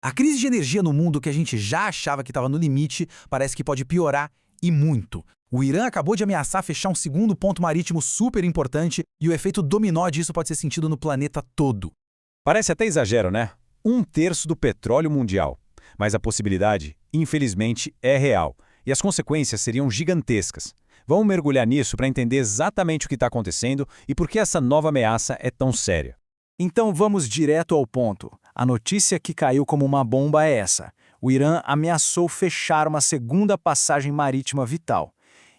A crise de energia no mundo que a gente já achava que estava no limite parece que pode piorar e muito. O Irã acabou de ameaçar fechar um segundo ponto marítimo super importante e o efeito dominó disso pode ser sentido no planeta todo. Parece até exagero, né? 1/3 do petróleo mundial. Mas a possibilidade, infelizmente, é real. E as consequências seriam gigantescas. Vamos mergulhar nisso para entender exatamente o que está acontecendo e por que essa nova ameaça é tão séria. Então vamos direto ao ponto. A notícia que caiu como uma bomba é essa. O Irã ameaçou fechar uma segunda passagem marítima vital.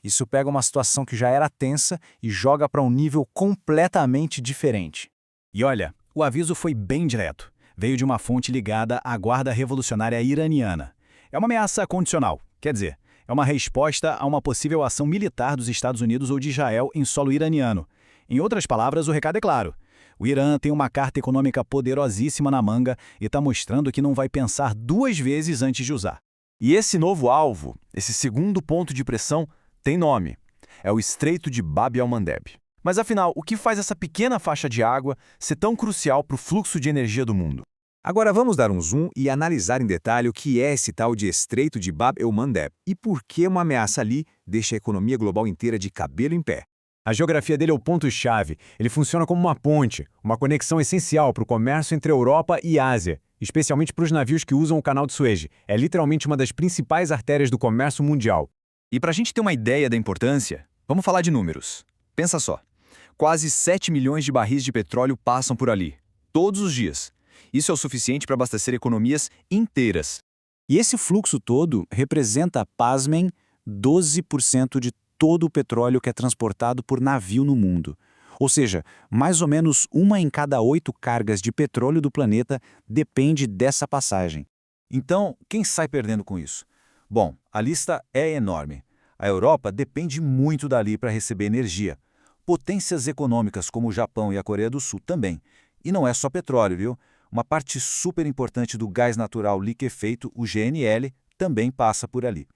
Isso pega uma situação que já era tensa e joga para um nível completamente diferente. E olha, o aviso foi bem direto. Veio de uma fonte ligada à Guarda Revolucionária Iraniana. É uma ameaça condicional, quer dizer, é uma resposta a uma possível ação militar dos Estados Unidos ou de Israel em solo iraniano. Em outras palavras, o recado é claro. O Irã tem uma carta econômica poderosíssima na manga e está mostrando que não vai pensar 2 vezes antes de usar. E esse novo alvo, esse segundo ponto de pressão, tem nome. É o Estreito de Bab el-Mandeb. Mas afinal, o que faz essa pequena faixa de água ser tão crucial para o fluxo de energia do mundo? Agora vamos dar um zoom e analisar em detalhe o que é esse tal de Estreito de Bab el-Mandeb e por que uma ameaça ali deixa a economia global inteira de cabelo em pé. A geografia dele é o ponto-chave. Ele funciona como uma ponte, uma conexão essencial para o comércio entre a Europa e a Ásia, especialmente para os navios que usam o Canal de Suez. É literalmente uma das principais artérias do comércio mundial. E para a gente ter uma ideia da importância, vamos falar de números. Pensa só, quase 7 milhões de barris de petróleo passam por ali, todos os dias. Isso é o suficiente para abastecer economias inteiras. E esse fluxo todo representa, pasmem, 12% de todo o petróleo que é transportado por navio no mundo. Ou seja, mais ou menos 1 em cada 8 cargas de petróleo do planeta depende dessa passagem. Então, quem sai perdendo com isso? Bom, a lista é enorme. A Europa depende muito dali para receber energia. Potências econômicas como o Japão e a Coreia do Sul também. E não é só petróleo, viu? Uma parte super importante do gás natural liquefeito, o GNL, também passa por ali.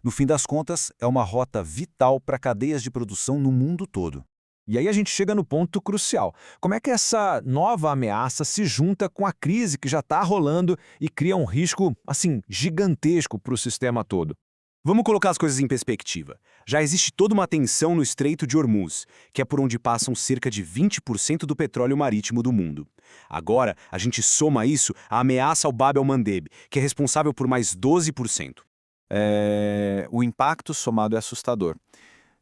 No fim das contas, é uma rota vital para cadeias de produção no mundo todo. E aí a gente chega no ponto crucial. Como é que essa nova ameaça se junta com a crise que já está rolando e cria um risco, assim, gigantesco para o sistema todo? Vamos colocar as coisas em perspectiva. Já existe toda uma tensão no Estreito de Hormuz, que é por onde passam cerca de 20% do petróleo marítimo do mundo. Agora, a gente soma isso à ameaça ao Bab el-Mandeb, que é responsável por mais 12%. O impacto somado é assustador.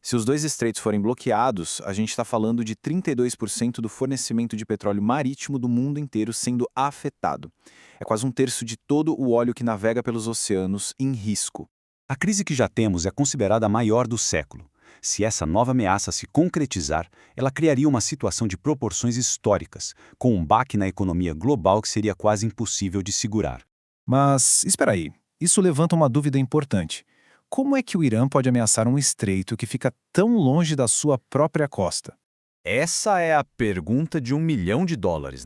Se os 2 estreitos forem bloqueados, a gente está falando de 32% do fornecimento de petróleo marítimo do mundo inteiro sendo afetado. É quase 1/3 de todo o óleo que navega pelos oceanos em risco. A crise que já temos é considerada a maior do século. Se essa nova ameaça se concretizar, ela criaria uma situação de proporções históricas, com um baque na economia global que seria quase impossível de segurar. Mas, espera aí, isso levanta uma dúvida importante. Como é que o Irã pode ameaçar um estreito que fica tão longe da sua própria costa? Essa é a pergunta de $1 milhão,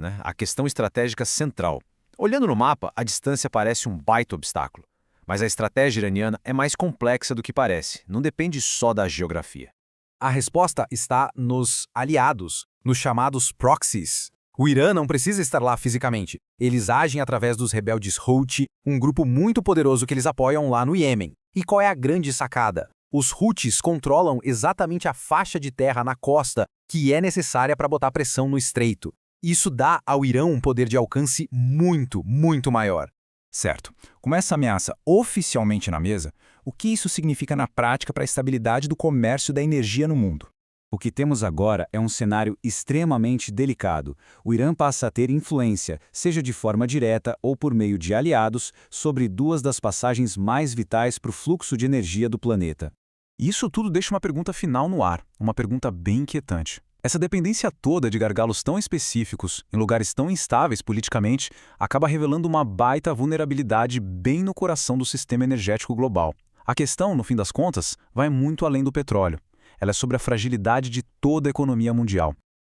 né? A questão estratégica central. Olhando no mapa, a distância parece um baita obstáculo. Mas a estratégia iraniana é mais complexa do que parece, não depende só da geografia. A resposta está nos aliados, nos chamados proxies. O Irã não precisa estar lá fisicamente. Eles agem através dos rebeldes Houthi, um grupo muito poderoso que eles apoiam lá no Iêmen. E qual é a grande sacada? Os Houthis controlam exatamente a faixa de terra na costa que é necessária para botar pressão no estreito. Isso dá ao Irã um poder de alcance muito, muito maior. Certo. Com essa ameaça oficialmente na mesa, o que isso significa na prática para a estabilidade do comércio da energia no mundo? O que temos agora é um cenário extremamente delicado. O Irã passa a ter influência, seja de forma direta ou por meio de aliados, sobre 2 das passagens mais vitais para o fluxo de energia do planeta. Isso tudo deixa uma pergunta final no ar, uma pergunta bem inquietante. Essa dependência toda de gargalos tão específicos, em lugares tão instáveis politicamente, acaba revelando uma baita vulnerabilidade bem no coração do sistema energético global. A questão, no fim das contas, vai muito além do petróleo. Ela é sobre a fragilidade de toda a economia mundial.